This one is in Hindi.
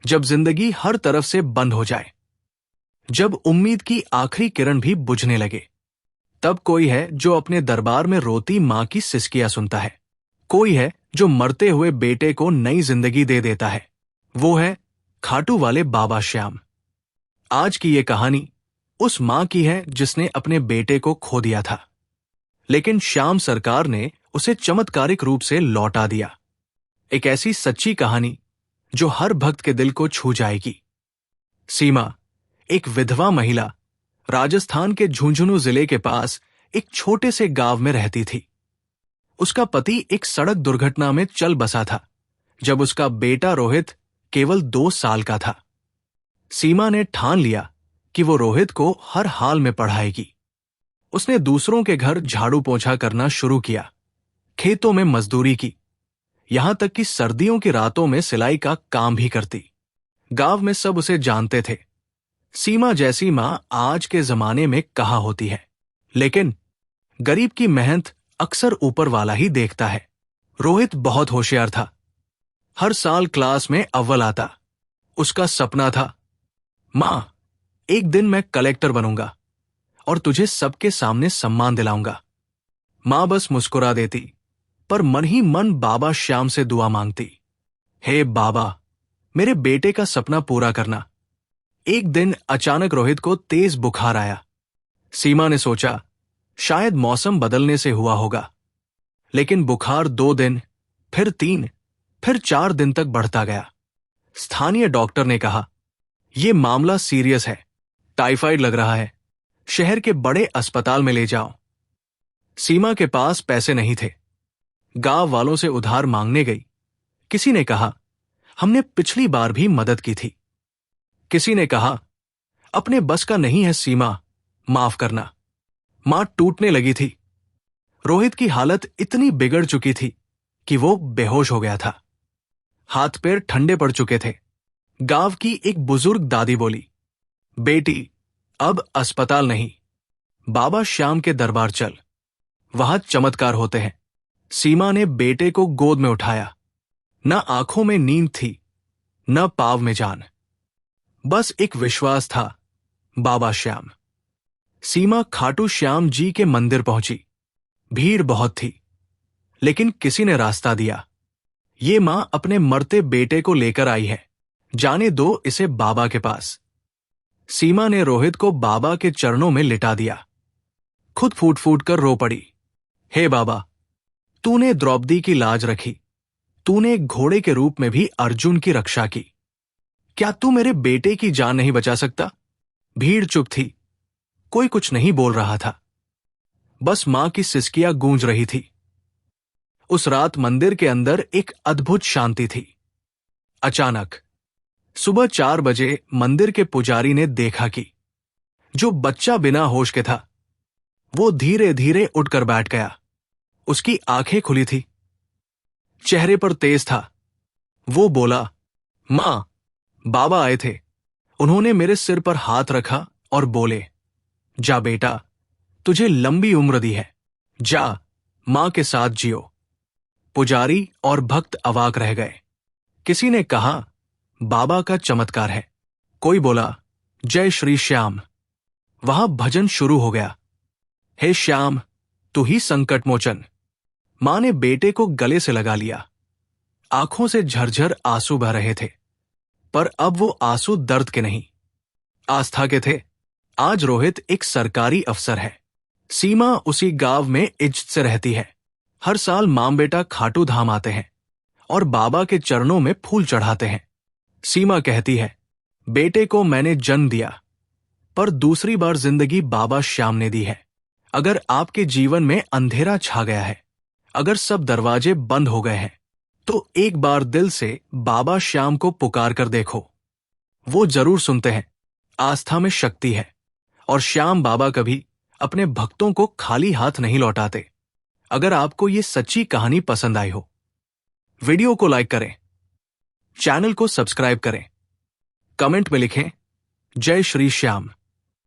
जब जिंदगी हर तरफ से बंद हो जाए, जब उम्मीद की आखिरी किरण भी बुझने लगे, तब कोई है जो अपने दरबार में रोती मां की सिसकियां सुनता है। कोई है जो मरते हुए बेटे को नई जिंदगी दे देता है। वो है खाटू वाले बाबा श्याम। आज की ये कहानी उस मां की है जिसने अपने बेटे को खो दिया था, लेकिन श्याम सरकार ने उसे चमत्कारिक रूप से लौटा दिया। एक ऐसी सच्ची कहानी जो हर भक्त के दिल को छू जाएगी। सीमा, एक विधवा महिला, राजस्थान के झुंझुनू जिले के पास एक छोटे से गांव में रहती थी। उसका पति एक सड़क दुर्घटना में चल बसा था जब उसका बेटा रोहित केवल 2 साल का था। सीमा ने ठान लिया कि वो रोहित को हर हाल में पढ़ाएगी। उसने दूसरों के घर झाड़ू पोंछा करना शुरू किया, खेतों में मजदूरी की, यहां तक कि सर्दियों की रातों में सिलाई का काम भी करती। गांव में सब उसे जानते थे। सीमा जैसी मां आज के जमाने में कहाँ होती है, लेकिन गरीब की मेहनत अक्सर ऊपर वाला ही देखता है। रोहित बहुत होशियार था। हर साल क्लास में अव्वल आता। उसका सपना था, मां, एक दिन मैं कलेक्टर बनूंगा और तुझे सबके सामने सम्मान दिलाऊंगा। मां बस मुस्कुरा देती, पर मन ही मन बाबा श्याम से दुआ मांगती, हे बाबा, मेरे बेटे का सपना पूरा करना। एक दिन अचानक रोहित को तेज बुखार आया। सीमा ने सोचा शायद मौसम बदलने से हुआ होगा, लेकिन बुखार 2 दिन, फिर 3, फिर 4 दिन तक बढ़ता गया। स्थानीय डॉक्टर ने कहा, यह मामला सीरियस है, टाइफाइड लग रहा है, शहर के बड़े अस्पताल में ले जाओ। सीमा के पास पैसे नहीं थे। गांव वालों से उधार मांगने गई। किसी ने कहा, हमने पिछली बार भी मदद की थी। किसी ने कहा, अपने बस का नहीं है सीमा, माफ करना। मां टूटने लगी थी। रोहित की हालत इतनी बिगड़ चुकी थी कि वो बेहोश हो गया था। हाथ पैर ठंडे पड़ चुके थे। गांव की एक बुजुर्ग दादी बोली, बेटी, अब अस्पताल नहीं, बाबा श्याम के दरबार चल, वहां चमत्कार होते हैं। सीमा ने बेटे को गोद में उठाया। न आंखों में नींद थी, न पाव में जान, बस एक विश्वास था, बाबा श्याम। सीमा खाटू श्याम जी के मंदिर पहुंची। भीड़ बहुत थी, लेकिन किसी ने रास्ता दिया। ये मां अपने मरते बेटे को लेकर आई है, जाने दो इसे बाबा के पास। सीमा ने रोहित को बाबा के चरणों में लिटा दिया। खुद फूट फूट कर रो पड़ी, हे बाबा, तूने द्रौपदी की लाज रखी, तूने एक घोड़े के रूप में भी अर्जुन की रक्षा की, क्या तू मेरे बेटे की जान नहीं बचा सकता? भीड़ चुप थी, कोई कुछ नहीं बोल रहा था, बस मां की सिसकियां गूंज रही थी। उस रात मंदिर के अंदर एक अद्भुत शांति थी। अचानक सुबह 4 बजे मंदिर के पुजारी ने देखा कि जो बच्चा बिना होश के था, वो धीरे धीरे उठकर बैठ गया। उसकी आंखें खुली थी, चेहरे पर तेज था। वो बोला, मां, बाबा आए थे, उन्होंने मेरे सिर पर हाथ रखा और बोले, जा बेटा, तुझे लंबी उम्र दी है, जा मां के साथ जियो। पुजारी और भक्त अवाक रह गए। किसी ने कहा, बाबा का चमत्कार है। कोई बोला, जय श्री श्याम। वहां भजन शुरू हो गया। हे श्याम, तू ही संकट मोचन। मां ने बेटे को गले से लगा लिया। आंखों से झरझर आंसू बह रहे थे, पर अब वो आंसू दर्द के नहीं, आस्था के थे। आज रोहित एक सरकारी अफसर है। सीमा उसी गांव में इज्जत से रहती है। हर साल मां बेटा खाटू धाम आते हैं और बाबा के चरणों में फूल चढ़ाते हैं। सीमा कहती है, बेटे को मैंने जन्म दिया, पर दूसरी बार जिंदगी बाबा श्याम ने दी है। अगर आपके जीवन में अंधेरा छा गया है, अगर सब दरवाजे बंद हो गए हैं, तो एक बार दिल से बाबा श्याम को पुकार कर देखो। वो जरूर सुनते हैं। आस्था में शक्ति है, और श्याम बाबा कभी अपने भक्तों को खाली हाथ नहीं लौटाते। अगर आपको ये सच्ची कहानी पसंद आई हो, वीडियो को लाइक करें, चैनल को सब्सक्राइब करें, कमेंट में लिखें, जय श्री श्याम।